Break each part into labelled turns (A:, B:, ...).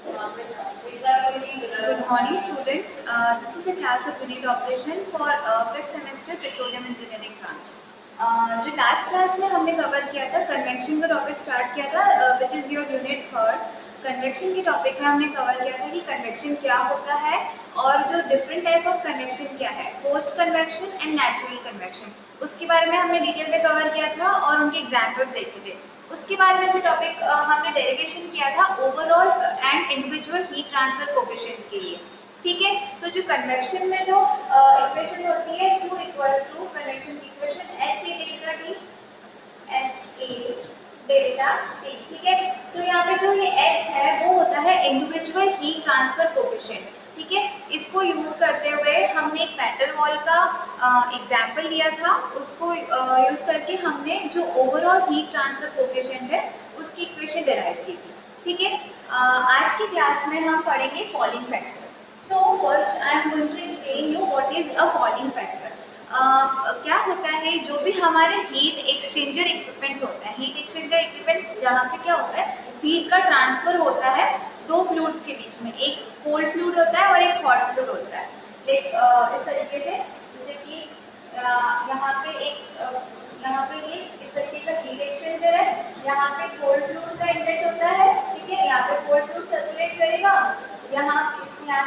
A: Good morning, students. This is a class of unit operation for fifth semester petroleum engineering branch. जो last class में हमने cover किया था convection का topic start किया था which is your unit third. Convection के topic में हमने कवर किया था कि कन्वेक्शन क्या होता है और जो डिफरेंट टाइप ऑफ कन्वेक्शन क्या है, forced convection and natural convection, उसके बारे में हमने डिटेल में कवर किया था और उनके एग्जाम्पल्स देखे थे। उसके बाद में जो टॉपिक हमने डेरिवेशन किया था overall and individual heat transfer coefficient के लिए। ठीक है, तो जो कन्वेक्शन में जो इक्वेशन होती है Q इक्वल्स टू कन्वेक्शन की equation H A delta T, H A delta T। ठीक है, तो यहाँ पे जो ये H है वो होता है इंडिविजुअल हीट ट्रांसफर कोफिशिएंट। ठीक है, इसको यूज करते हुए हमने एक मेटल वॉल का एग्जाम्पल लिया था, उसको यूज करके हमने जो ओवरऑल हीट ट्रांसफर कोफिशिएंट है उसकी इक्वेशन डिराइव की थी। ठीक है, आज की क्लास में हम पढ़ेंगे fouling factor. So first I am going to explain you what is a fouling factor. क्या होता है, जो भी हमारे हीट एक्सचेंजर इक्विपमेंट्स होते हैं, हीट एक्सचेंजर इक्विपमेंट्स जहाँ पे क्या होता है हीट का ट्रांसफर होता है दो फ्लूइड्स के बीच में, एक कोल्ड फ्लूइड होता है और एक हॉट फ्लूइड होता है। इस तरीके से, जैसे कि यहाँ पे यहाँ पे ये इस तरीके का हीट एक्सचेंजर है, यहाँ पे कोल्ड फ्लूइड का इनलेट होता है। ठीक है, यहाँ पे कोल्ड फ्लूइड सर्कुलेट करेगा, यहाँ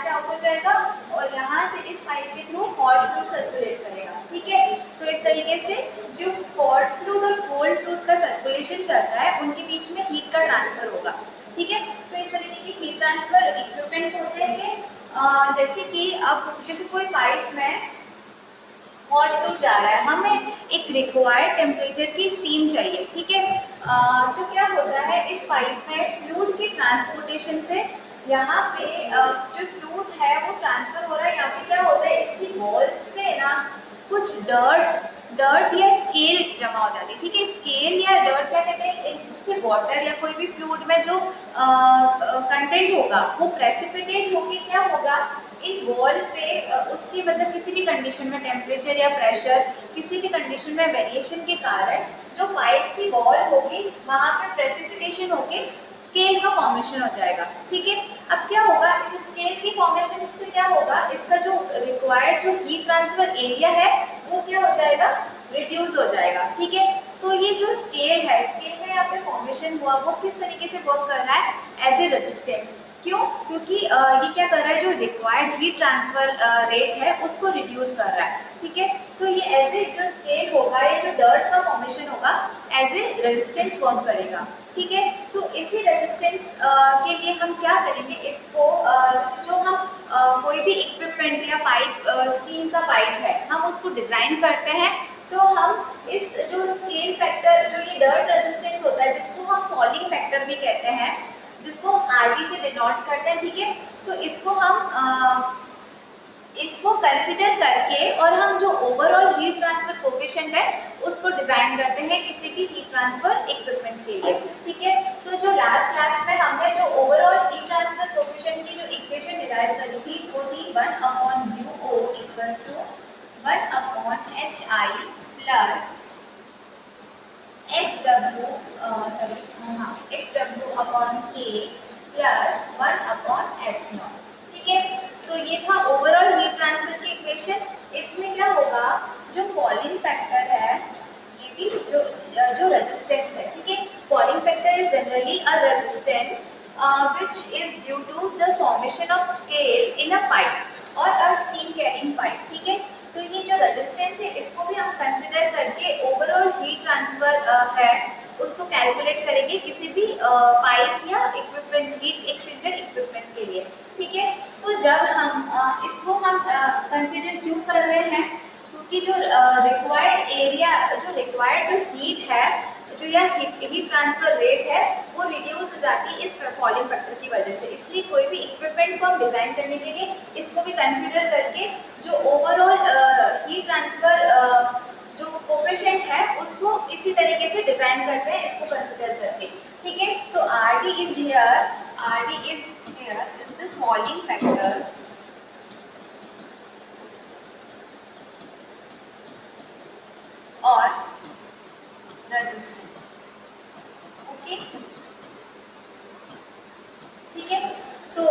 A: से आउट हो जाएगा और यहाँ से इस पाइप के थ्रू हॉट फ्लूइड सर्कुलेट करेगा। ठीक है, तो इस तरीके से जो हॉट फ्लूइड और कोल्ड फ्लूइड का सर्कुलेशन चलता है उनके बीच में हीट का ट्रांसफर होगा। ठीक है, तो इस तरीके के हीट ट्रांसफर इक्विपमेंट्स होते हैं ये। जैसे कि अब जैसे कोई पाइप में हॉट फ्लूइड जा रहा है, हमें एक रिक्वायर्ड टेम्परेचर की स्टीम चाहिए। ठीक है, तो क्या होता है इस पाइप में फ्लूइड की ट्रांसपोर्टेशन से यहाँ पे जो फ्लूइड है वो ट्रांसफर हो रहा है। यहाँ पे क्या होता है इसकी वॉल्स पे ना कुछ डर्ट या स्केल जमा हो जाती है। ठीक है, स्केल या डर्ट क्या कहते हैं, उससे वाटर या कोई भी फ्लूइड में जो कंटेंट होगा वो प्रेसिपिटेट होके क्या होगा इन वॉल पे उसकी मतलब किसी भी कंडीशन में टेम्परेचर या प्रेशर किसी भी कंडीशन में वेरिएशन के कारण जो पाइप की वॉल होगी वहाँ पे प्रेसिपिटेशन होके स्केल का फॉर्मेशन हो जाएगा। ठीक है, अब क्या होगा इस स्केल की फॉर्मेशन से क्या होगा इसका जो रिक्वायर्ड जो हीट ट्रांसफर एरिया है वो क्या हो जाएगा, रिड्यूस हो जाएगा। ठीक है, तो ये जो स्केल है, स्केल का यहाँ पे फॉर्मेशन हुआ वो किस तरीके से वर्क कर रहा है एज ए रेजिस्टेंस। क्यों, क्योंकि ये क्या कर रहा है जो रिक्वायर्ड हीट ट्रांसफर रेट है उसको रिड्यूस कर रहा है। ठीक है, तो ये एज ए जो स्केल होगा, ये जो डर्ट का फॉर्मेशन होगा एज ए रेजिस्टेंस वर्क करेगा। ठीक है, तो इसी रेजिस्टेंस के लिए हम क्या करेंगे, इसको जैसे जो हम कोई भी इक्विपमेंट या पाइप स्टीम का पाइप है हम उसको डिजाइन करते हैं, तो हम इस जो स्केल फैक्टर जो ये डर्ट रेजिस्टेंस होता है जिसको हम फॉलिंग फैक्टर भी कहते हैं, जिसको हम RD से डिनोट करते हैं। ठीक है, तो इसको कंसिडर करके और हम जो ओवरऑल हीट ट्रांसफर कोफिशिएंट है उसको डिजाइन करते हैं किसी भी हीट ट्रांसफर इक्विपमेंट के लिए। ठीक है, तो जो लास्ट क्लास में हमने जो ओवरऑल हीट ट्रांसफर कोफिशिएंट की जो इक्वेशन डिराइव करी थी वो थी 1/UO equals to 1/HI plus XW upon K plus 1/H0। ठीक है, तो ये था ओवरऑल हीट ट्रांसफर की इक्वेशन। इसमें क्या होगा जो फॉलिंग फैक्टर है ये भी जो रेजिस्टेंस है। ठीक है, falling factor is generally a resistance which is due to the formation of scale in a pipe or a steam carrying pipe। ठीक है, तो ये जो रेजिस्टेंस है इसको भी हम कंसिडर करके ओवरऑल हीट ट्रांसफर है उसको कैलकुलेट करेंगे किसी भी पाइप या इक्विपमेंट हीट एक्सचेंजर इक्विपमेंट के लिए। ठीक है, तो जब हम इसको हम कंसिडर क्यों कर रहे हैं, क्योंकि जो रिक्वायर्ड एरिया जो रिक्वायर्ड जो हीट है जो यह हीट ट्रांसफर रेट है वो रिड्यूस हो जाती है इस फॉलिंग फैक्टर की वजह से। इसलिए कोई भी इक्विपमेंट को हम डिजाइन करने के लिए इसको भी कंसीडर करके जो ओवरऑल हीट ट्रांसफर जो कोफिशिएंट है उसको इसी तरीके से डिजाइन करते हैं इसको कंसीडर करके। ठीक है, तो RD is here is the falling factor और रेजिस्टेंस। ओके, ठीक है, तो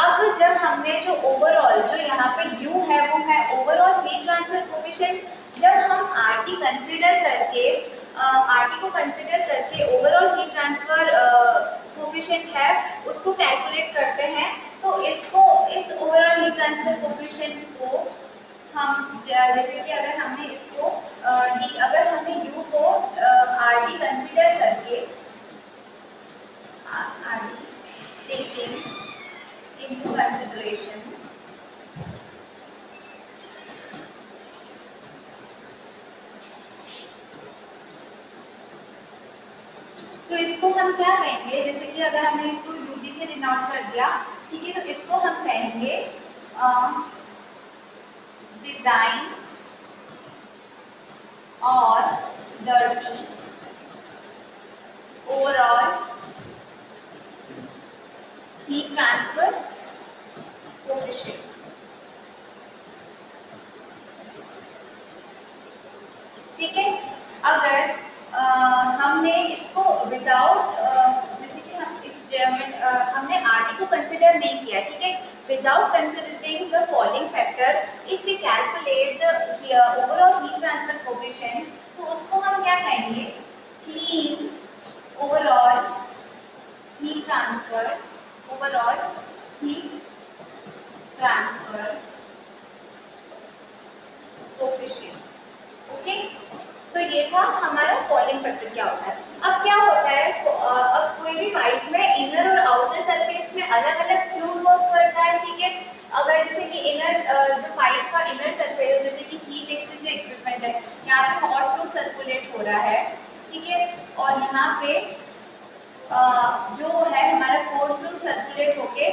A: अब जब हमने जो ओवरऑल जो यहाँ पे U है वो है ओवरऑल हीट ट्रांसफर कोफिशिएंट। जब हम RT कंसीडर करके RT को कंसीडर करके ओवरऑल हीट ट्रांसफर कोफिशिएंट है उसको कैलकुलेट करते हैं, तो इसको इस ओवरऑल हीट ट्रांसफर कोफिशिएंट को हम जैसे कि अगर हमने इसको अगर हमने U को RT कंसीडर करके RT taking into consideration, तो इसको हम क्या कहेंगे, जैसे कि अगर हमने इसको UD से डिनोट कर दिया, ठीक है, तो इसको हम कहेंगे डिजाइन और dirty overall heat transfer coefficient. ठीक है, अगर हमने इसको विदाउट जैसे कि हम इस हमने RT को कंसिडर नहीं किया, ठीक है, without considering the following factor, if we calculate the overall heat transfer coefficient, तो उसको हम क्या कहेंगे, clean overall heat transfer, overall heat transfer coefficient. Okay, so ये था हमारा फॉलोइंग फैक्टर क्या होता है। अब क्या होता है, अब कोई भी पाइप में इनर और आउटर सरफेस में अलग अलग फ्लूइड वर्क करता है, ठीक है। अगर जैसे कि इनर जो पाइप का इनर सरफेस है, जैसे कि हीट एक्सचेंजर इक्विपमेंट है, यहाँ पे हॉट फ्लूइड सर्कुलेट हो रहा है, ठीक है, और यहाँ पे जो है हमारा कोल्ड फ्लूइड सर्कुलेट होके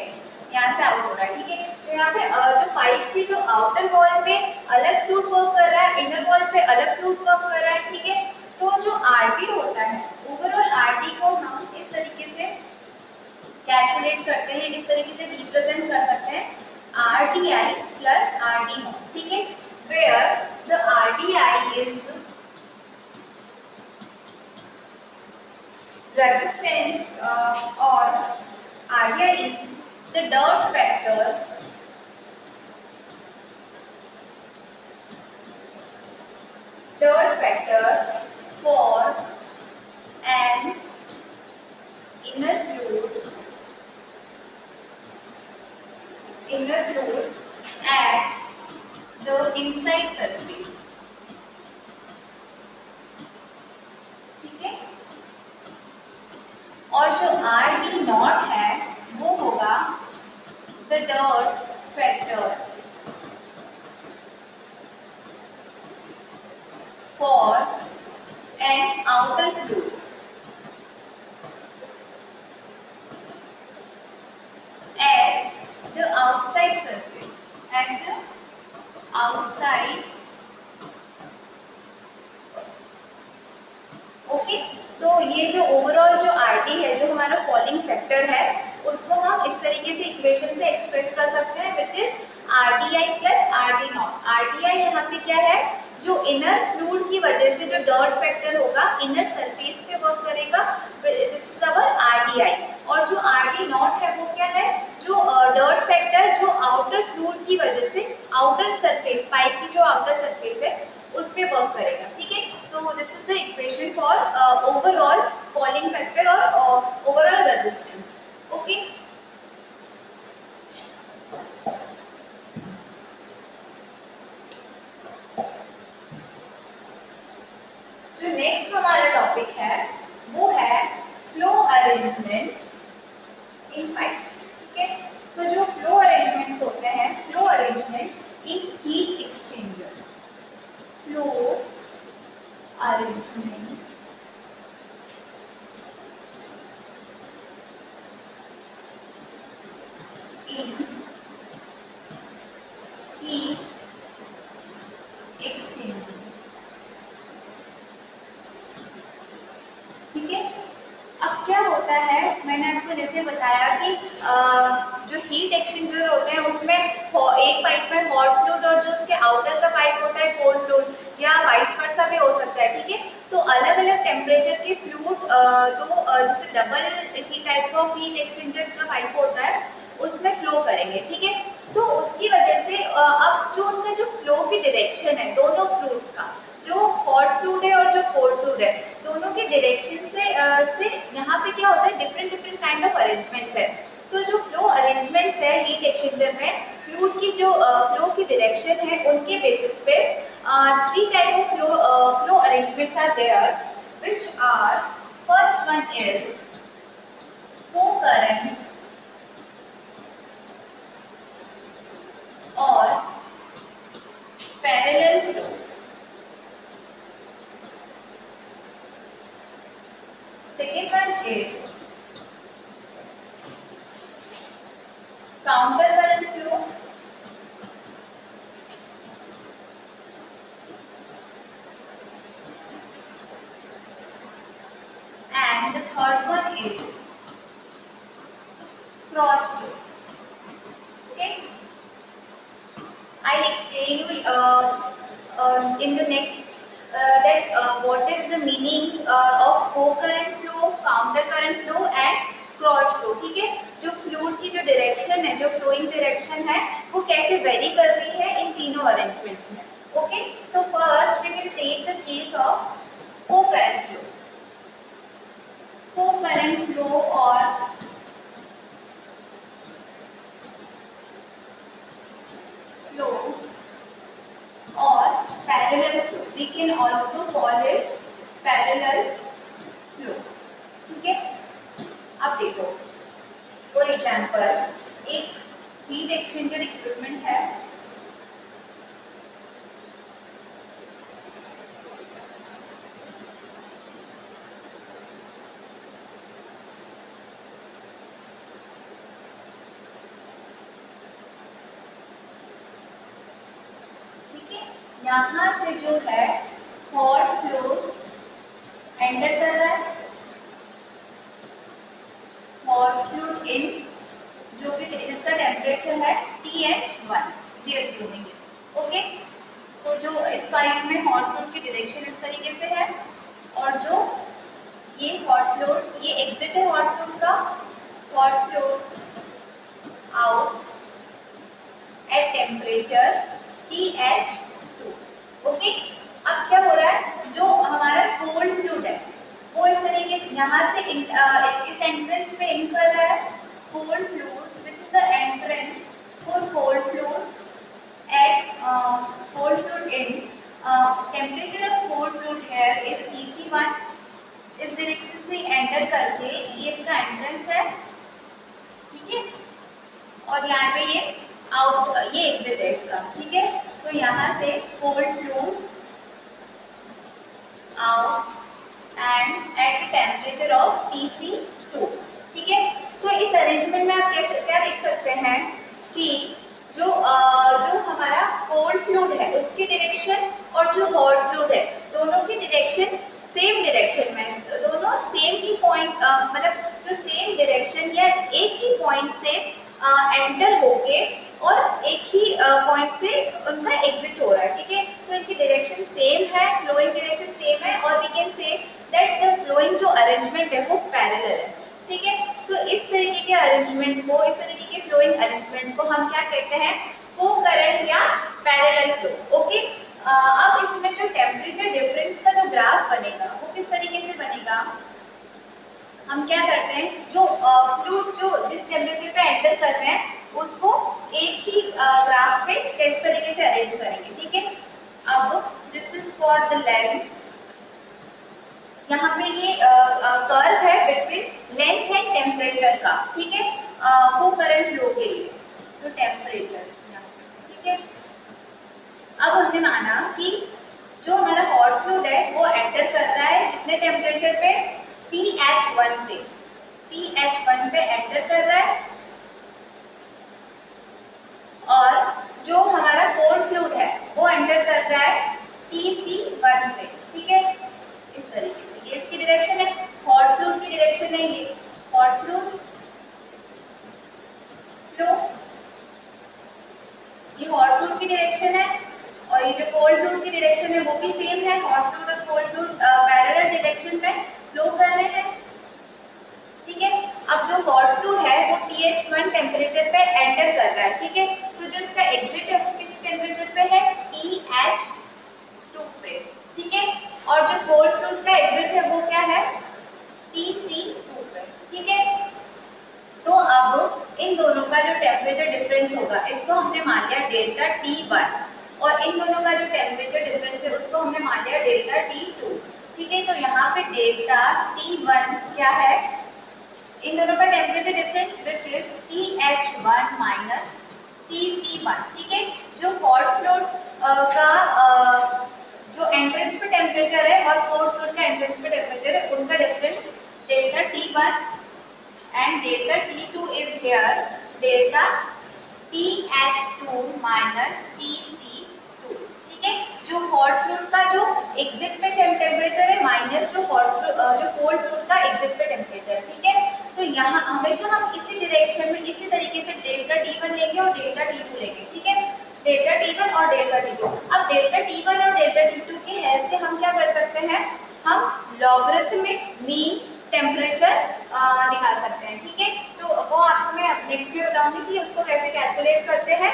A: यहाँ से आउट हो रहा है, ठीक है। तो यहाँ पे जो पाइप की जो आउटर वॉल पे अलग फ्लूइड वर्क कर रहा है, इनर वॉल पे अलग फ्लूइड वर्क कर रहा है, ठीक है। तो जो RT होता है, ओवरऑल RT को हम इस तरीके से कैलकुलेट करते हैं, इस तरीके से रिप्रेजेंट कर सकते हैं, RTI प्लस RT नॉट, ठीक है, where the RTI is resistance or RTI is the dirt factor for an inner fluid at the inside surface, ठीक है। और जो RT नॉट है वो होगा the dirt factor for an outer fluid at the outside surface, at the outside, okay. तो ये जो ओवरऑल जो RT है, जो हमारा फॉलिंग फैक्टर है, उसको हम इस तरीके से इक्वेशन से एक्सप्रेस कर सकते हैं, which is RTI plus RT not. RTI यहाँ पे क्या है, जो इनर फ्लूइड की वजह से जो डर्ट फैक्टर होगा इनर सरफेस पे वर्क करेगा, दिस इज अवर RTI। और जो RT नॉट है वो क्या है, जो डर्ट फैक्टर जो आउटर फ्लूइड की वजह से आउटर सरफेस, पाइप की जो आउटर सरफेस है उस पे वर्क करेगा, ठीक है। तो this is the equation for overall falling factor और ओवरऑल रेजिस्टेंस, ओके। जो नेक्स्ट हमारा टॉपिक है वो है फ्लो अरेंजमेंट्स इन पाइप, ठीक है। तो जो फ्लो अरेंजमेंट्स होते हैं, flow arrangement in heat exchangers, flow arrangements in heat exchanger, ठीक है। अब क्या होता है, मैंने आपको जैसे हमने बताया कि जो हीट एक्सचेंजर होते हैं उसमें एक पाइप में हॉट फ्लूइड और जो उसके आउटर का पाइप होता है कोल्ड फ्लूइड या वाइस वर्सा भी हो सकता है, ठीक है। तो अलग अलग टेम्परेचर के फ्लूइड जैसे double he type of heat exchanger का पाइप होता है उसमें फ्लो करेंगे, ठीक है। तो उसकी वजह से अब जो उनका जो फ्लो की डायरेक्शन है दोनों फ्लूइड्स का, जो हॉट फ्लूइड है और जो कोल्ड फ्लूइड है, दोनों के डायरेक्शन से यहाँ पे क्या होता है different different kind of arrangements है। तो जो फ्लो अरेंजमेंट्स है हीट एक्सचेंजर में फ्लूइड की जो फ्लो की डायरेक्शन है उनके बेसिस पे three type of flow arrangements are there which are first one is co-current और parallel flow. Second one is counter current flow and the third one is cross flow. Okay, I'll explain you in the next that what is the meaning of co-current flow, counter current flow and cross flow, ठीक है। जो fluid की जो direction है, जो flowing direction है वो कैसे वेरी कर रही है इन तीनों अरेंजमेंट्स में। Okay, so first we will take the case of co-current flow। co-current flow और flow or parallel flow, we can also call it parallel flow, ठीक है। अब देखो फॉर एग्जांपल एक हीट एक्सचेंजर इक्विपमेंट है, ठीक है। यहाँ से जो है हॉट फ्लो एंटर कर रहा है, हॉट फ्लूइड इन जो कि जिसका टेम्परेचर है TH1 we assuming it. Okay, तो जो इस पाइप में हॉट फ्लूइड की डायरेक्शन इस तरीके से है और जो ये हॉट फ्लूइड ये एग्जिट है हॉट फ्लूइड का, hot fluid out at temperature TH2। Okay, अब क्या हो रहा है जो हमारा कोल्ड फ्लूइड है वो इस तरीके से यहाँ से इस एंट्रेंस में इन कर रहा है cold fluid, this is the entrance for cold fluid at cold fluid in temperature of cold fluid here is TC1। इस डायरेक्शन से एंटर करके ये इसका एंट्रेंस है, ठीक है, और यहाँ पे ये आउट ये एग्जिट है इसका, ठीक है। तो यहाँ से cold fluid out and at temperature of TC2, ठीक है। तो इस अरेंजमेंट में आप कैसे क्या देख सकते हैं कि जो हमारा कोल्ड फ्लूइड है उसकी डायरेक्शन और जो हॉट फ्लूइड है दोनों की डायरेक्शन सेम डायरेक्शन में, दोनों सेम ही पॉइंट मतलब जो सेम डायरेक्शन या एक ही पॉइंट से एंटर होके और एक ही पॉइंट से उनका एग्जिट हो रहा है, ठीक है। तो इनकी डायरेक्शन सेम है, फ्लोइंग डायरेक्शन सेम है और we can say that the flowing जो अरेंजमेंट है वो पैरेलल है, ठीक है। तो इस तरीके के अरेंजमेंट को, इस तरीके के फ्लोइंग अरेंजमेंट को हम क्या कहते हैं को-करंट या पैरेलल फ्लो। ओके, अब इसमें जो टेम्परेचर डिफरेंस का जो ग्राफ बनेगा वो किस तरीके से बनेगा, हम क्या करते हैं जो फ्लूइड्स जो जिस टेम्परेचर पे एंटर कर रहे हैं उसको एक ही ग्राफ पे किस तरीके से अरेंज करेंगे, ठीक है। अब this is for the length, यहाँ पे ये कर्व है बिटवीन लेंथ एंड टेम्परेचर का, ठीक है, वो करंट फ्लो के लिए तो टेम्परेचर, ठीक है। अब हमने माना कि जो हमारा हॉट फ्लूइड है वो एंटर कर रहा है कितने टेम्परेचर पे TH1 पे, TH1 पे एंटर कर रहा है और जो हमारा कोल्ड फ्लूइड है वो एंटर कर रहा है TC1 पे, ठीक है। इस तरीके से ये इसकी डायरेक्शन है, हॉट फ्लूइड की डायरेक्शन है ये हॉट फ्लूइड की डायरेक्शन है और ये जो कोल्ड फ्लूइड की डायरेक्शन है वो भी सेम है। हॉट फ्लूइड और कोल्ड फ्लूइड पैरेलल डायरेक्शन में फ्लो कर रहे हैं। ठीक है, अब जो हॉट फ्लूइड है वो TH1 टेम्परेचर पे एंटर कर रहा है। ठीक है, तो जो इसका एग्जिट है वो किस टेम्परेचर पे है, TH2 पे। ठीक है, और जो कोल्ड फ्लूइड का एग्जिट है वो क्या है, TC2 पे। ठीक है, तो अब इन दोनों का जो टेम्परेचर डिफरेंस होगा इसको हमने मान लिया डेल्टा T1 और इन दोनों का जो टेम्परेचर डिफरेंस है उसको हमने मान लिया डेल्टा T2। ठीक है, तो यहाँ पे डेल्टा T1 क्या है, इन दोनों का temperature difference which is TH1 minus TC1। ठीक है, जो हॉट फ्लूइड का जो एंट्रेंस पे टेम्परेचर है और कोल्ड फ्लूइड का एंट्रेंस पे टेम्परेचर है उनका difference delta T1 and delta T2 is here delta TH2 minus TC2। ठीक है, जो हॉट फ्लूइड का जो एग्जिट पे टेम्परेचर है माइनस जो कोल्ड फ्लूइड का एग्जिट पे टेम्परेचर है। ठीक है, तो यहाँ हमेशा हम इसी डायरेक्शन में इसी तरीके से डेल्टा T1 लेंगे और डेल्टा T2 लेंगे। ठीक है, डेल्टा T1 और डेल्टा T2। अब डेल्टा T1 और डेल्टा T2 की हेल्प से हम क्या कर सकते हैं, हम लॉगरिथमिक मीन टेम्परेचर निकाल सकते हैं। ठीक है, तो वो आपको मैं नेक्स्ट में बताऊंगी कि उसको कैसे कैलकुलेट करते हैं।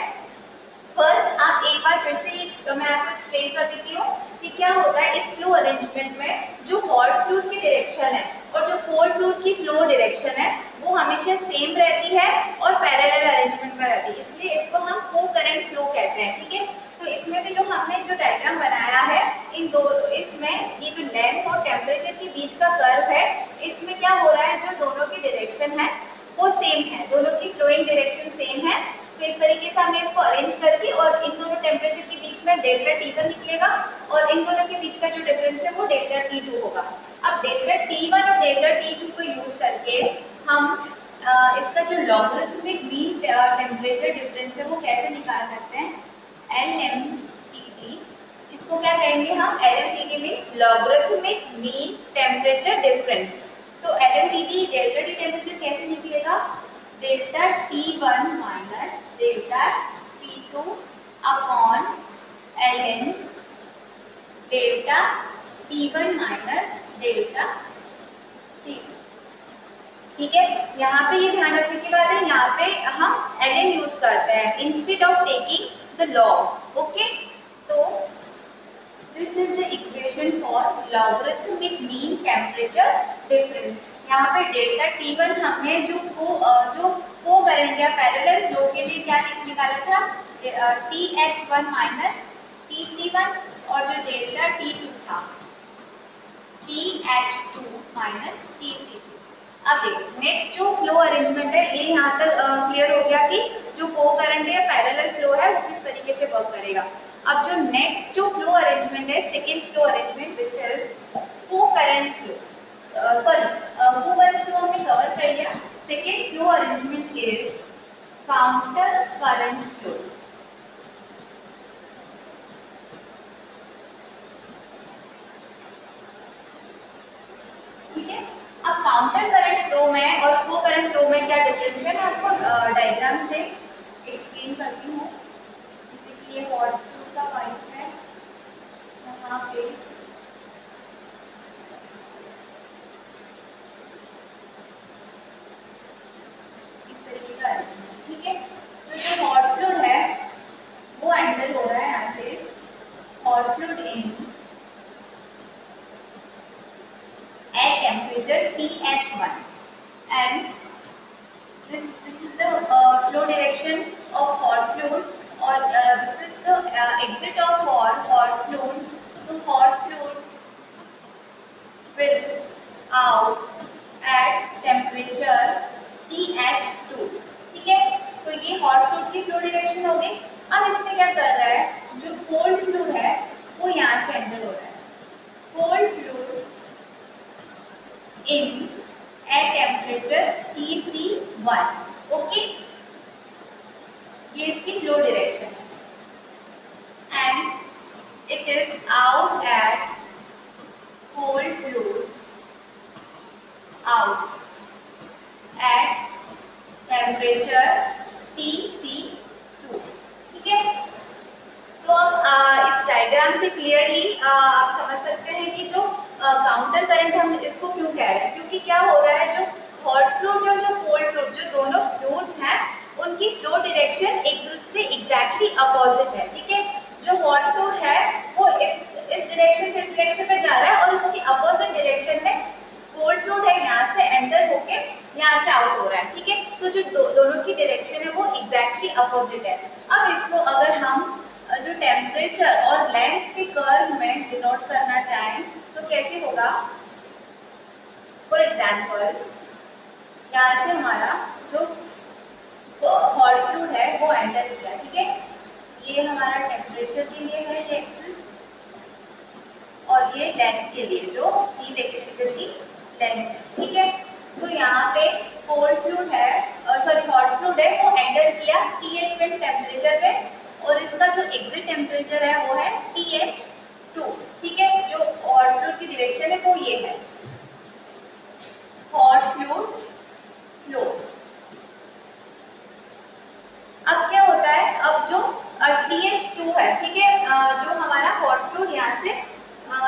A: फर्स्ट आप एक बार फिर से मैं आपको एक्सप्लेन कर देती हूँ कि क्या होता है इस फ्लो अरेंजमेंट में। जो हॉट फ्लूइड की डायरेक्शन है और जो कोल्ड फ्लूइड की फ्लो डायरेक्शन है वो हमेशा सेम रहती है और पैरेलल अरेंजमेंट में रहती है, इसलिए इसको हम को करंट फ्लो कहते हैं। ठीक है, तो इसमें भी जो हमने जो डायग्राम बनाया है इन दो, इसमें ये जो लेंथ और टेम्परेचर के बीच का कर्व है इसमें क्या हो रहा है, जो दोनों की डायरेक्शन है वो सेम है, दोनों की फ्लोइंग डायरेक्शन सेम है। तो इस तरीके से हमने इसको अरेंज करके और इन दोनों टेम्परेचर के बीच में डेल्टा T1 निकलेगा और इन दोनों के बीच का जो डिफरेंस है वो डेल्टा T2 होगा। अब डेल्टा T1 और डेल्टा T2 को यूज करके हम इसका जो लॉगरिथमिक मीन टेम्परेचर डिफरेंस है वो कैसे निकाल सकते हैं, LMTD। इसको क्या कहेंगे हम, LMTD means logarithmic mean temperature difference. तो LMTD डेल्टा T टेम्परेचर कैसे निकलेगा, delta T1 minus delta T2 upon ln delta T1 minus delta T2। ठीक है, यहाँ पे ये ध्यान रखने की बात है, यहाँ पे हम ln यूज करते हैं instead of taking the log. Okay, तो this is the equation for logarithmic mean temperature difference. यहाँ पे डेल्टा T1 हमने जो को करंट या पैरेलल फ्लो के लिए क्या निकाला था, TH1 माइनस TC1 और जो डेल्टा T2 था TH2 माइनस TC2। अब देखो नेक्स्ट जो फ्लो अरेंजमेंट है ये यहाँ तक क्लियर हो गया कि जो को करंट या पैरेलल फ्लो है वो किस तरीके से वर्क करेगा। अब जो नेक्स्ट जो फ्लो अरेंजमेंट है, second flow arrangement which is को करंट फ्लो, सॉरी को करंट फ्लो हमने कवर कर लिया। Second flow arrangement is counter current flow. ठीक है, अब काउंटर करंट फ्लो में और को करंट फ्लो में क्या डिफरेंस है मैं आपको डायग्राम से एक्सप्लेन करती हूँ। जैसे कि ये हॉट फ्लूइड का पाइप है, यहाँ पे इस तरीके का अरेंजमेंट। ठीक है, तो जो हॉट फ्लूइड है वो एंटर हो रहा है यहाँ से, hot fluid in at temperature TH1 and this is the flow direction of hot fluid or this is the exit of hot fluid. So hot fluid will out at temperature TH2। ठीक है, तो ये hot fluid की flow direction हो गई। अब इसमें क्या कर रहा है, जो cold fluid है वो यहाँ से एंटर हो रहा है, cold fluid in at temperature TC1। Okay, ये इसकी फ्लो डायरेक्शन है and it is out at cold fluid out at temperature TC2। ठीक है, तो अब इस डायग्राम से क्लियरली आप समझ सकते हैं कि जो काउंटर करंट हम इसको क्यों कह रहे हैं, क्योंकि क्या हो रहा है, जो हॉट फ्लूइड और जो कोल्ड फ्लूइड, जो दोनों फ्लूइड्स हैं उनकी फ्लो डायरेक्शन एक दूसरे से एग्जैक्टली अपोजिट है। ठीक है, जो हॉट फ्लूइड है वो इस डायरेक्शन से इस डायरेक्शन में जा रहा है और इसकी अपोजिट डायरेक्शन में कोल्ड फ्लूइड है यहाँ से एंटर होके यहाँ से आउट हो रहा है। ठीक है, तो जो दोनों की डायरेक्शन है वो एग्जैक्टली अपोजिट है। अब इसको अगर हम जो टेम्परेचर और लेंथ के कर्व में डिनोट करना चाहें तो कैसे होगा। फॉर एग्जाम्पल यहाँ से हमारा जो हॉट फ्लूइड है वो एंटर किया। ठीक है, ये हमारा टेम्परेचर के लिए है ये एक्सिस, और ये लेंथ के लिए जो हीट एक्सचेंजर की लेंथ है। ठीक है, तो यहाँ पे कोल्ड फ्लूइड है, सॉरी हॉट फ्लूइड है, वो एंटर किया TH में टेम्परेचर पे, और इसका जो एग्जिट टेम्परेचर है वो है TH2। ठीक है, जो हॉट फ्लूइड की डायरेक्शन है वो ये है, हॉट फ्लूइड फ्लो। अब क्या होता है, अब जो TH2 है, ठीक है, जो हमारा हॉट फ्लूइड यहाँ से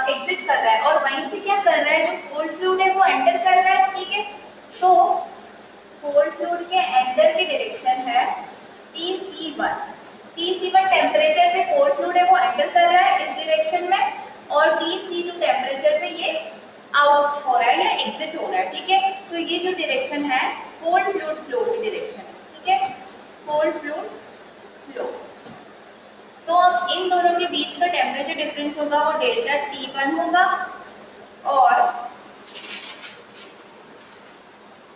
A: एग्जिट कर रहा है और वहीं से क्या कर रहा है, जो कोल्ड फ्लूइड है वो एंटर कर रहा है। ठीक है, तो कोल्ड फ्लूइड के एंटर की डायरेक्शन है TC1। TC1 टेम्परेचर पे कोल्ड फ्लूइड है वो एंटर कर रहा है इस डायरेक्शन में, और TC2 टेम्परेचर पे ये आउट हो रहा है या एग्जिट हो रहा है। ठीक है, तो ये जो डायरेक्शन है कोल्ड फ्लूइड फ्लो की डायरेक्शन है। ठीक है, कोल्ड फ्लूइड फ्लो। तो अब इन दोनों के बीच का टेम्परेचर डिफरेंस होगा वो डेल्टा T1 होगा, और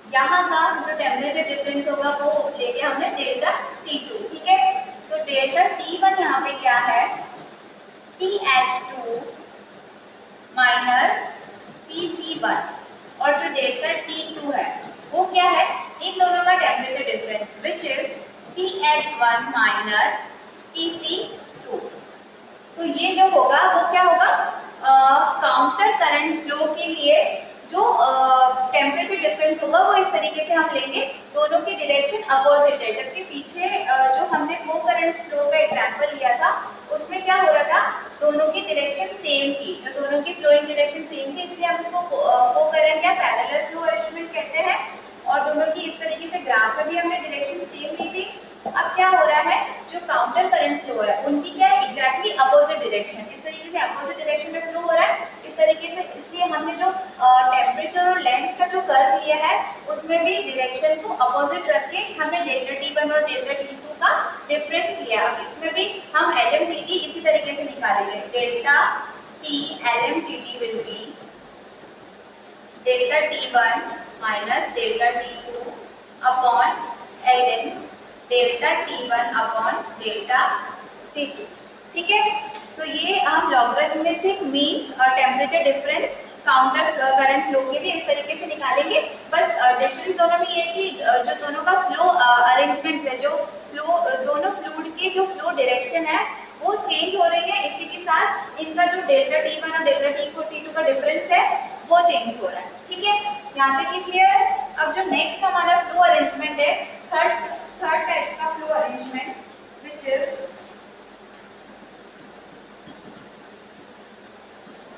A: यहाँ का जो टेम्परेचर डिफरेंस होगा वो ले लिया हमने डेल्टा T2। ठीक है, तो डेल्टा T1 यहाँ पे क्या है, TH2 माइनस TC1, और जो डेल्टा T2 है वो क्या है, इन दोनों का temperature difference which is TH1 minus TC2। तो ये जो होगा वो क्या होगा, काउंटर करंट फ्लो के लिए जो टेम्परेचर डिफरेंस होगा वो इस तरीके से हम लेंगे, दोनों की डायरेक्शन अपोजिट है। जबकि पीछे जो हमने को करंट फ्लो का एग्जांपल लिया था उसमें क्या हो रहा था, दोनों की डायरेक्शन सेम थी, जो दोनों की फ्लोइंग डायरेक्शन सेम थी, इसलिए हम इसको को करंट या पैरेलल फ्लो अरेंजमेंट कहते हैं, और दोनों की इस तरीके से ग्राफ में भी हमने डायरेक्शन सेम ली थी। अब क्या हो रहा है, जो काउंटर करंट फ्लो है उनकी क्या है, एग्जैक्टली अपोजिट डायरेक्शन, इस तरीके से अपोजिट डायरेक्शन में फ्लो हो रहा है इस तरीके से, इसलिए हमने जो टेम्परेचर और लेंथ का जो कर्व लिया है उसमें भी डायरेक्शन को अपोजिट रख के हमने डेल्टा T1 और डेल्टा T2 का डिफरेंस लिया। अब इसमें भी हम LMTT इसी तरीके से निकालेंगे, delta T LMTT will be delta T1 minus delta T2 upon ln delta T1 upon delta T2। ठीक है, तो ये हम लॉगरिथमिक मीन और temperature difference counter current flow के लिए इस तरीके से निकालेंगे। बस डिफरेंस दोनों में ये है कि जो दोनों का फ्लो अरेंजमेंट्स है, जो फ्लो दोनों फ्लूइड के जो फ्लो डायरेक्शन है वो चेंज हो रही है, इसी के साथ इनका जो डेल्टा T1 और डेल्टा T2 का डिफरेंस है वो चेंज हो रहा है। ठीक है, यहाँ तक ये क्लियर है। अब जो नेक्स्ट हमारा फ्लो अरेंजमेंट है, थर्ड टाइप का flow arrangement which is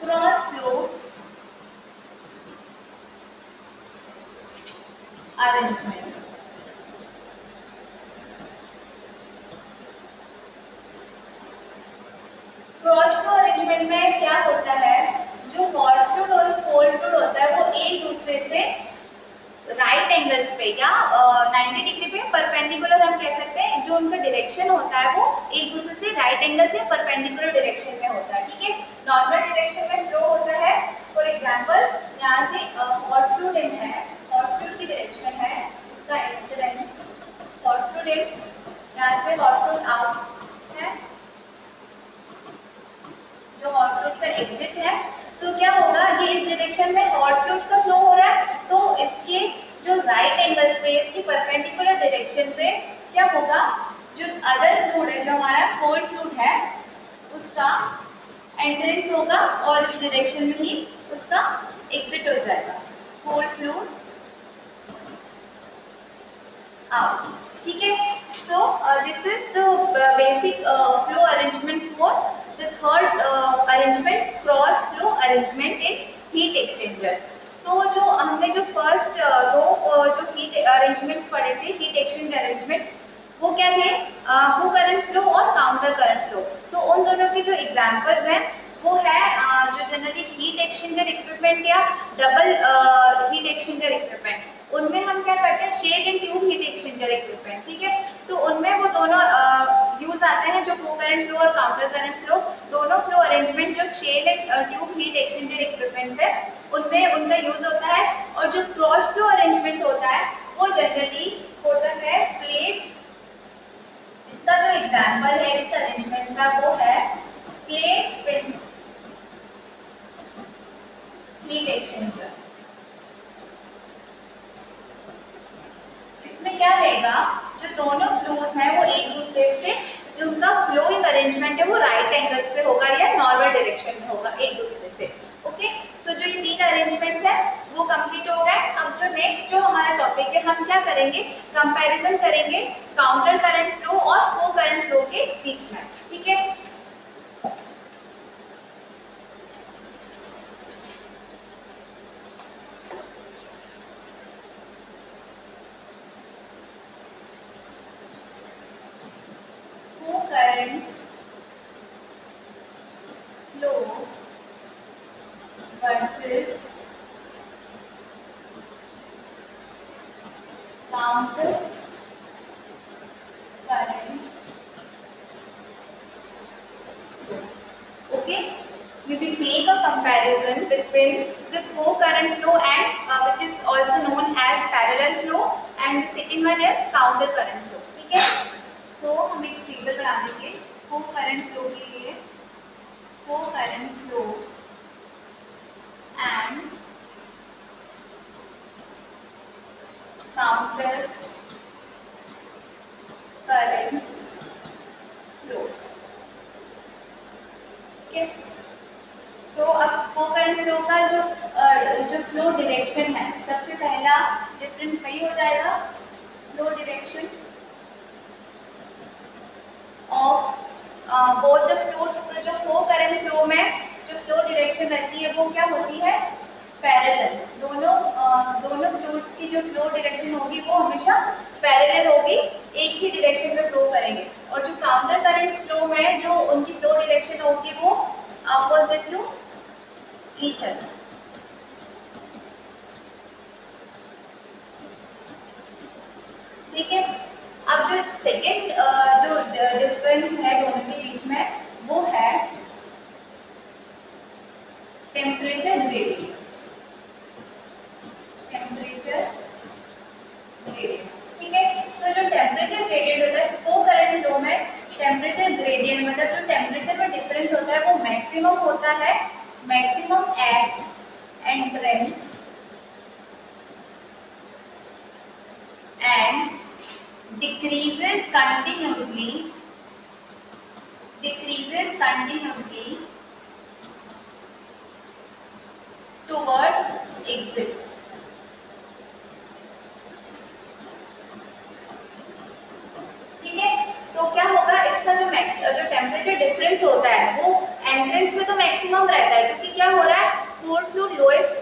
A: cross flow arrangement. Cross flow arrangement में क्या होता है, जो हॉट फ्लूइड और कोल्ड फ्लूइड होता है वो एक दूसरे से राइट एंगल्स पे या 90 डिग्री पे परपेंडिकुलर हम कह सकते हैं, जो उनका डायरेक्शन होता है वो एक दूसरे से राइट एंगल से परपेंडिकुलर डायरेक्शन में होता है। ठीक है, नॉर्मल डायरेक्शन में फ्लो होता है। फॉर एग्जांपल यहाँ से हॉट फ्लूइड इन है, हॉट फ्लूइड की डायरेक्शन है, इसका एंट्रेंस हॉट फ्लूइड इन, यहाँ से हॉट फ्लूइड आउट है, जो हॉट फ्लूइड का एग्जिट है। तो क्या होगा, ये इस डायरेक्शन में हॉट फ्लूइड का फ्लो हो रहा है, तो इसके जो राइट एंगल स्पेस की परपेंडिकुलर डायरेक्शन पे क्या होगा, जो अदर फ्लूइड है, जो हमारा कोल्ड फ्लूइड है, उसका एंट्रेंस होगा और इस डायरेक्शन में ही उसका एग्जिट हो जाएगा। Cold fluid out. ठीक है, so this is the basic flow arrangement for the third arrangement, cross flow arrangement in heat exchangers. तो जो हमने जो फर्स्ट दो जो हीट अरेंजमेंट्स पढ़े थे, हीट एक्सचेंज अरेंजमेंट्स, वो क्या थे, को करंट फ्लो और काउंटर करंट फ्लो। तो उन दोनों के जो एग्जांपल्स हैं वो है जो जनरली हीट एक्सचेंजर इक्विपमेंट या डबल हीट एक्सचेंजर इक्विपमेंट, उनमें हम क्या करते हैं, shell and tube heat exchanger equipment. ठीक है, तो उनमें वो दोनों यूज आते हैं, जो को करंट फ्लो और काउंटर करंट फ्लो, दोनों फ्लो अरेंजमेंट जो shell and tube heat exchanger equipments है उनमें उनका यूज होता है। और जो क्रॉस फ्लो अरेंजमेंट होता है वो जनरली होता है प्लेट, इसका जो एग्जांपल है इस अरेंजमेंट का वो है प्लेट फिन हीट एक्सचेंजर। इसमें क्या रहेगा, जो दोनों फ्लूइड्स हैं वो एक दूसरे से, जो उनका फ्लोइंग अरेंजमेंट है वो राइट एंगल्स पे होगा या नॉर्मल डायरेक्शन में होगा एक दूसरे से। ओके, सो जो ये तीन अरेंजमेंट्स हैं वो कंप्लीट हो गए। अब जो नेक्स्ट जो हमारा टॉपिक है, हम क्या करेंगे, कंपैरिजन करेंगे काउंटर करंट फ्लो और को करंट फ्लो के बीच में। ठीक है, current flow versus counter current flow. Okay, we will make a comparison between the co-current flow and which is also known as parallel flow, and the second one is counter current flow. ठीक है, तो हम एक table बना देंगे को current flow के लिए, को current flow and counter current flow. ठीक है, तो अब को करंट फ्लो का जो फ्लो डायरेक्शन है, सबसे पहला डिफरेंस वही हो जाएगा, flow direction of both the fluids. तो जो को करंट फ्लो में जो फ्लो डायरेक्शन रहती है वो क्या होती है, पैरेलल। दोनों फ्लूइड्स की जो फ्लो डायरेक्शन होगी वो हमेशा पैरेलल होगी, एक ही डायरेक्शन में फ्लो करेंगे। और जो काउंटर करंट फ्लो में जो उनकी फ्लो डायरेक्शन होगी वो अपोजिट टू ईच अदर। ठीक है, अब जो सेकेंड जो डिफरेंस है दोनों के बीच में वो है टेम्परेचर ग्रेडियंट। टेम्परेचर ग्रेडियंट, ठीक है, तो जो टेम्परेचर ग्रेडियंट होता है को करंट फ्लो में, टेम्परेचर ग्रेडियंट मतलब जो टेम्परेचर में डिफरेंस होता है वो मैक्सिमम होता है, maximum at entrance and decreases continuously towards exit। ठीक है, तो क्या होगा, इसका जो टेम्परेचर डिफरेंस होता है वो एंट्रेंस में तो मैक्सिमम रहता है, क्योंकि क्या हो रहा है, कोल्ड फ्लूइड लोएस्ट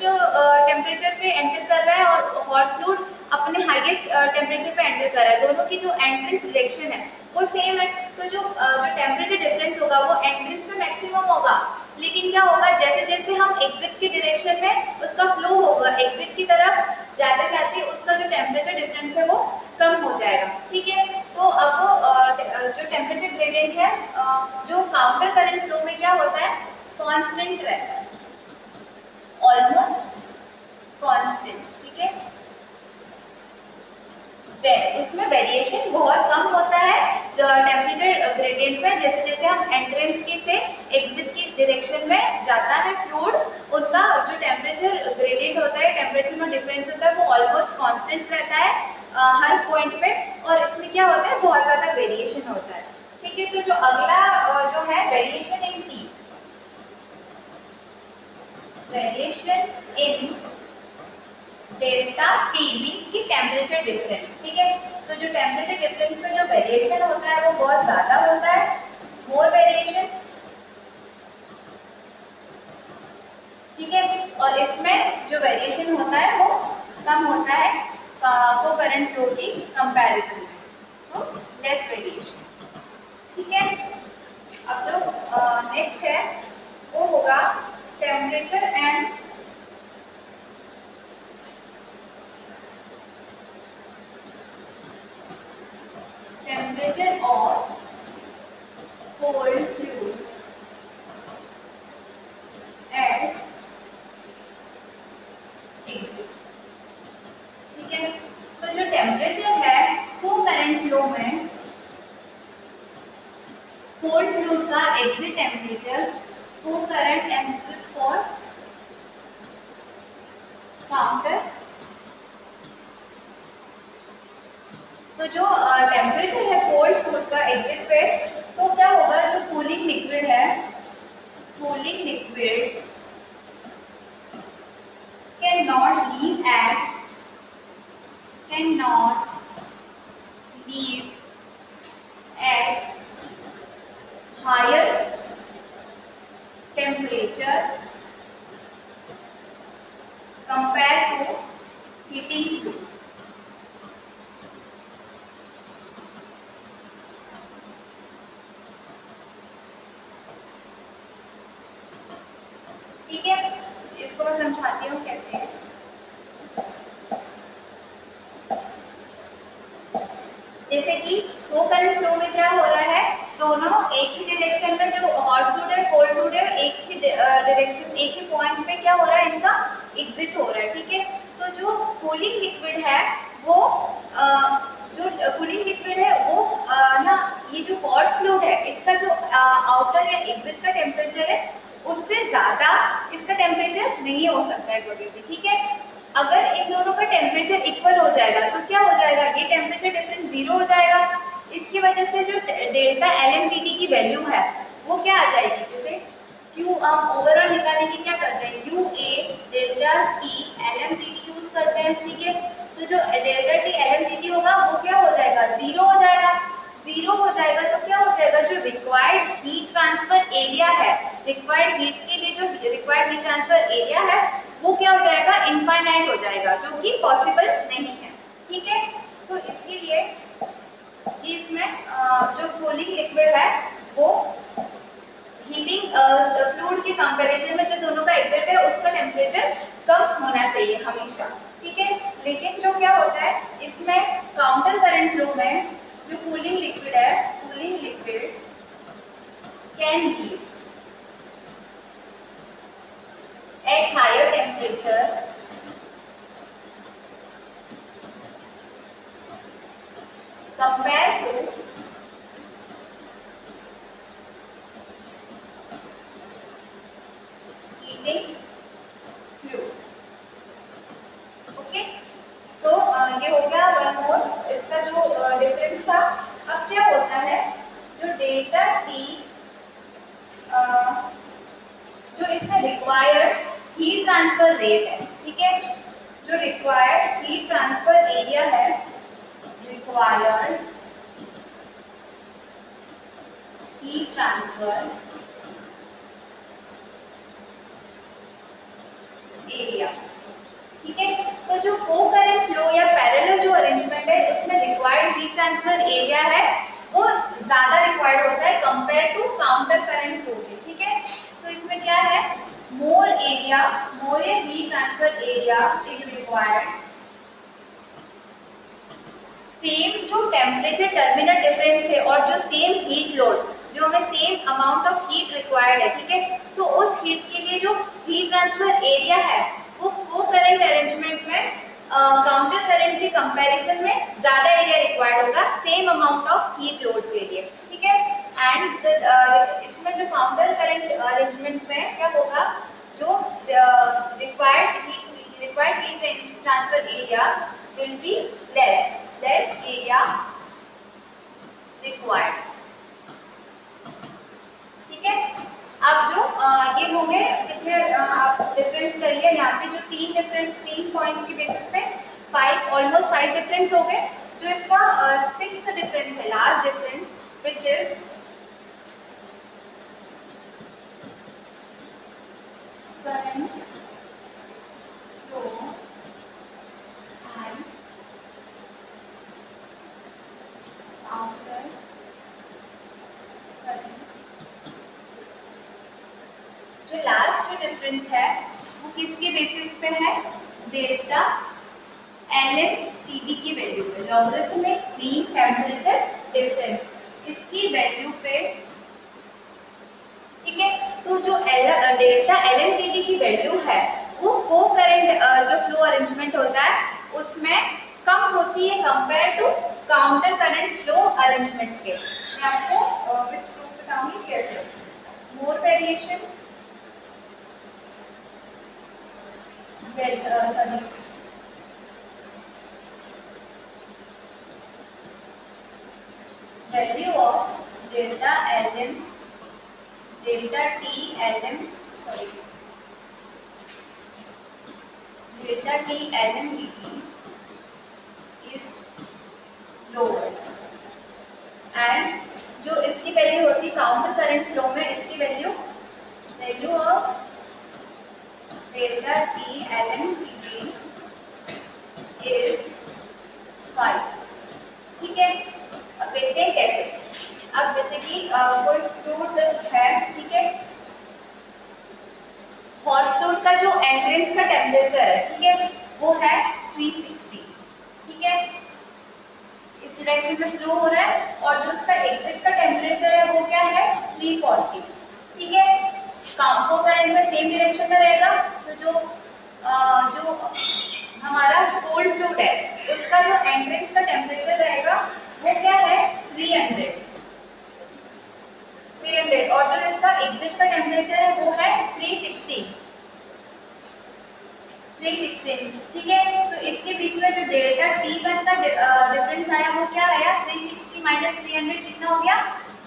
A: टेम्परेचर पे एंटर कर रहा है और हॉट फ्लूइड अपने हाईएस्ट टेम्परेचर पे एंटर कर रहा है, दोनों की जो एंट्रेंस डायरेक्शन है वो सेम है। तो जो टेम्परेचर डिफरेंस होगा वो एंट्रेंस में मैक्सिमम होगा, लेकिन क्या होगा, जैसे जैसे हम एग्जिट की डायरेक्शन में उसका फ्लो होगा, एग्जिट की तरफ जाते जाते उसका जो टेम्परेचर डिफरेंस है वो कम हो जाएगा। ठीक है, तो अब जो टेम्परेचर ग्रेडियंट है जो काउंटर करंट फ्लो में क्या होता है, कांस्टेंट रहता है, ऑलमोस्ट कांस्टेंट। ठीक है, उसमें वेरिएशन बहुत कम होता है टेम्परेचर ग्रेडियंट में, जैसे जैसे हम एंट्रेंस की से एग्जिट की डायरेक्शन में जाता है फ्लूइड, उनका जो टेम्परेचर ग्रेडियंट होता है, टेम्परेचर में डिफरेंस होता है वो ऑलमोस्ट कांस्टेंट रहता है हर पॉइंट पे, और इसमें क्या होता है, बहुत ज़्यादा वेरिएशन होता है। ठीक है, तो जो अगला जो है variation in T, variation in delta T means की टेम्परेचर डिफरेंस। ठीक है, तो जो वेरिएशन होता है वो बहुत ज़्यादा होता है, मोर वेरिएशन, ठीक है। और इसमें जो वेरिएशन होता है वो कम होता है को करंट फ्लो की कंपैरिजन में, तो लेस वेरिएशन, ठीक है। अब जो नेक्स्ट है वो होगा temperature and temperature of cold fluid at exit, ठीक है। तो जो टेम्परेचर है वो करंट फ्लो में कोल्ड फ्लूइड का exit temperature, co-current and this is for counter. तो जो टेम्परेचर है कोल्ड फ्लूइड का एग्जिट पे, तो क्या होगा, जो कूलिंग लिक्विड है, cooling liquid can not leave at higher temperature compare to heating fluid, ठीक है। इसको मैं समझाती हूँ कैसे है। जैसे कि को करंट फ्लो में क्या हो रहा है, दोनों एक ही डायरेक्शन में, जो हॉट फ्लूइड है कोल्ड फ्लूइड है, एक ही डायरेक्शन, एक ही पॉइंट पे क्या हो रहा है, इनका एग्जिट हो रहा है, ठीक है। तो जो कूलिंग लिक्विड है वो जो कूलिंग लिक्विड है वो ना, ये जो हॉट फ्लूइड है इसका जो आउटर या एग्जिट का टेम्परेचर है उससे ज्यादा इसका टेम्परेचर नहीं हो सकता है कभी भी, ठीक है। अगर इन दोनों का टेम्परेचर इक्वल हो जाएगा तो क्या हो जाएगा, ये टेम्परेचर डिफरेंस जीरो हो जाएगा। इसकी वजह से जो डेल्टा LMTT की वैल्यू है वो क्या आ जाएगी, जैसे Q हम ओवरऑल निकालने की क्या करते हैं, UA delta T LMTT use करते हैं, ठीक है। तो जो डेल्टा T LMTT होगा वो क्या हो जाएगा, जीरो हो जाएगा। जीरो हो जाएगा तो क्या हो जाएगा, जो रिक्वायर्ड हीट ट्रांसफर एरिया है, रिक्वायर्ड हीट के लिए जो रिक्वायर्ड हीट ट्रांसफर एरिया है वो क्या हो जाएगा, इनफाइनाइट हो जाएगा, जो कि पॉसिबल नहीं है, ठीक है। तो इसके लिए ये इसमें जो कूलिंग लिक्विड है वो हीटिंग फ्लूइड के कंपैरिजन में जो दोनों का एग्जिट है उसका टेम्परेचर कम होना चाहिए हमेशा, ठीक है। लेकिन जो क्या होता है इसमें काउंटर करंट फ्लो में जो कूलिंग लिक्विड है, cooling liquid can heat at higher temperature compared to heating fluid, okay. So ये हो गया वन मोर, इसका जो डिफरेंस था। अब क्या होता है, जो डेल्टा टी जो इसमें रिक्वायर्ड हीट ट्रांसफर रेट है, ठीक है, जो रिक्वायर्ड हीट ट्रांसफर एरिया है, रिक्वायर्ड हीट ट्रांसफर एरिया, ठीक है। तो जो को करंट फ्लो या पैरेलल जो अरेंजमेंट है उसमें रिक्वायर्ड हीट ट्रांसफर एरिया है वो ज्यादा रिक्वायर्ड होता है compare to counter current flow के, ठीक है। तो इसमें क्या है, more area, more heat transfer area is required, same जो टेम्परेचर टर्मिनल डिफरेंस है और जो सेम हीट लोड, जो हमें same amount of heat required है, ठीक है। तो उस हीट के लिए जो हीट ट्रांसफर एरिया है वो को करंट अरेंजमेंट में काउंटर करंट के कंपैरिजन में ज्यादा एरिया रिक्वायर्ड होगा same amount of heat load के लिए, ठीक है। एंड इसमें जो काउंटर करंट अरेंजमेंट में क्या होगा, जो required heat transfer area will be less area required, ठीक है। अब जो ये हो गए कितने आप डिफरेंस कर लिया, यहाँ पे जो तीन पॉइंट्स के बेसिस पे ऑलमोस्ट 5 डिफरेंस हो गए। जो इसका सिक्स्थ डिफरेंस है, last difference, which is current flow and counter current. जो लास्ट जो डिफरेंस है वो किसके बेसिस पे है? डेल्टा LMTD की वैल्यू पे, लॉगरिथमिक मीन टेम्परेचर डिफरेंस, इसकी वैल्यू पे। ठीक है, तो जो डेल्टा LMTD की वैल्यू है वो को करंट जो फ्लो अरेंजमेंट होता है उसमें कम होती है compare to counter current flow arrangement के। मैं आपको विद प्रूफ बताऊंगी कैसे। More variation, sorry, value of delta LM, delta T LM, sorry, delta T LM dt is lower and जो इसकी वैल्यू होती काउंटर करंट फ्लो में, इसकी value of delta T LM dt is 5। ठीक है, अब देखते हैं कैसे। अब जैसे कि कोई फ्लूइड है, ठीक है, हॉट फ्लूइड का जो एंट्रेंस का टेम्परेचर है, ठीक है, वो है 360। ठीक है, इस डायरेक्शन में फ्लो हो रहा है और जो उसका एग्जिट का टेम्परेचर है वो क्या है? 340। ठीक है, को करंट में सेम डायरेक्शन में रहेगा, तो जो हमारा कोल्ड फ्लूइड है उसका जो एंट्रेंस का टेम्परेचर रहेगा वो क्या है? 300। और जो इसका एग्जिट का टेम्परेचर है वो है 316। ठीक है, तो इसके बीच में जो डेल्टा T1 का डिफरेंस आया वो क्या आया? 360 माइनस 300 कितना हो गया?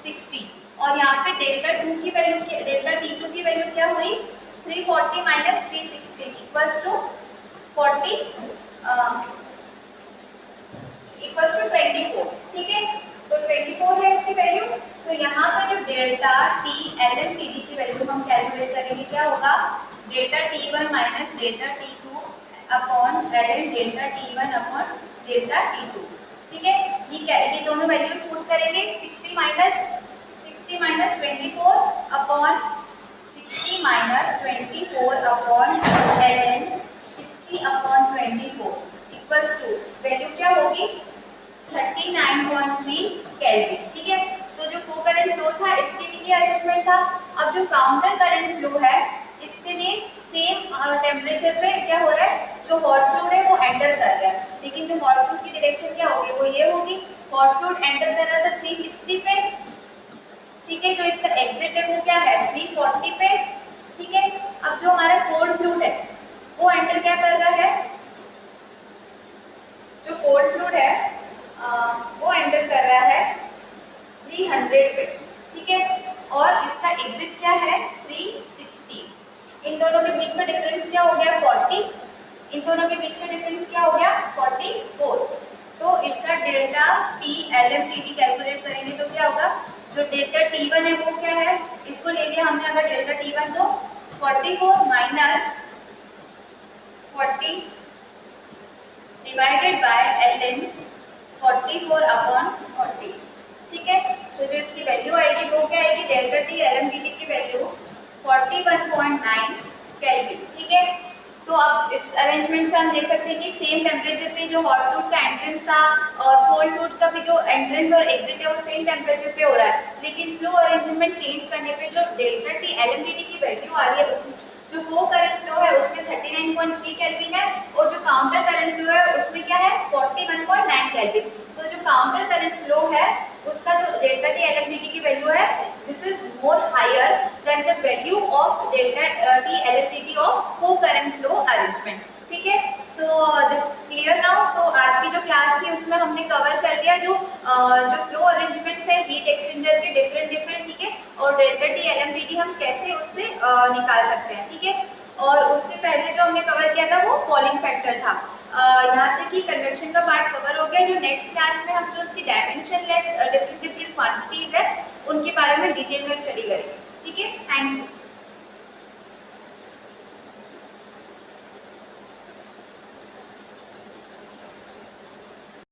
A: 60। और यहाँ पे डेल्टा T2 की वैल्यू क्या हुई? 340 माइनस 360 इक्वल्स टू 24। ठीक है, तो 24 है इसकी वैल्यू। तो यहाँ पे जो डेल्टा T LMTD की वैल्यू हम कैलकुलेट करेंगे, क्या होगा? Delta T1 minus delta T2 upon LM delta T1 upon delta T2। ठीक है, ये दोनों वैल्यूज पुट करेंगे। 60 minus 24 upon 60 minus 24 upon LM 60 upon 24 equals to value क्या होगी? 39.3 केल्विन। ठीक है, तो जो को करंट फ्लो था इसके लिए अरेंजमेंट था। अब जो काउंटर करंट फ्लो है इसके लिए सेम टेम्परेचर पे क्या हो रहा है? जो हॉट फ्लूइड है वो एंटर कर रहा है, लेकिन जो हॉट फ्लूइड की डायरेक्शन क्या होगी? वो ये होगी, हॉट फ्लूइड एंटर कर रहा था 360 पे। ठीक है, जो इसका एग्जिट है वो क्या है? 340 पे। ठीक है, अब जो हमारा कोल्ड फ्लूइड है वो एंटर क्या कर रहा है? जो कोल्ड फ्लूइड है वो एंटर कर रहा है 300 पे। ठीक है, और इसका एग्जिट क्या है? 360। इन दोनों के बीच का डिफरेंस क्या हो गया? 40। इन दोनों के बीच का डिफरेंस क्या हो गया? 44। तो इसका डेल्टा T LMTD कैलकुलेट करेंगे तो क्या होगा? जो डेल्टा T1 है वो क्या है? इसको ले लिया हमने अगर डेल्टा T1 तो 44 minus 40 divided by LM 44 upon 40। ठीक है, तो जो इसकी वैल्यू आएगी वो क्या आएगी? डेल्टा T LMTD की वैल्यू 41.9 केल्विन। ठीक है, तो अब इस अरेंजमेंट से हम देख सकते हैं कि सेम टेम्परेचर पे जो हॉट फ्लूइड का एंट्रेंस था और कोल्ड फ्लूइड का भी जो एंट्रेंस और एग्जिट है वो सेम टेम्परेचर पे हो रहा है, लेकिन फ्लो अरेंजमेंट चेंज करने पे जो डेल्टा T LMTD की वैल्यू आ रही है उसमें जो को करंट फ्लो है उसमें 39.3 केल्विन है और जो काउंटर करंट फ्लो है उसमें क्या है? 41.9 केल्विन। तो जो काउंटर करंट फ्लो है उसका जो डेल्टा T LMTD की वैल्यू है this is more higher than the value of delta T LMTD ऑफ को करंट फ्लो अरेंजमेंट। ठीक है, so this is clear now. तो आज की जो क्लास थी उसमें हमने कवर कर लिया जो फ्लो अरेंजमेंट्स है हीट एक्सचेंजर के डिफरेंट। ठीक है, और डेल्टा T LMTD हम कैसे उससे निकाल सकते हैं। ठीक है, और उससे पहले जो हमने कवर किया था वो फॉलिंग फैक्टर था। यहाँ तक कि कन्वेक्शन का पार्ट कवर हो गया। जो नेक्स्ट क्लास में हम जो उसकी dimension less different different quantities है उनके बारे में डिटेल में स्टडी करेंगे। ठीक है, थैंक यू।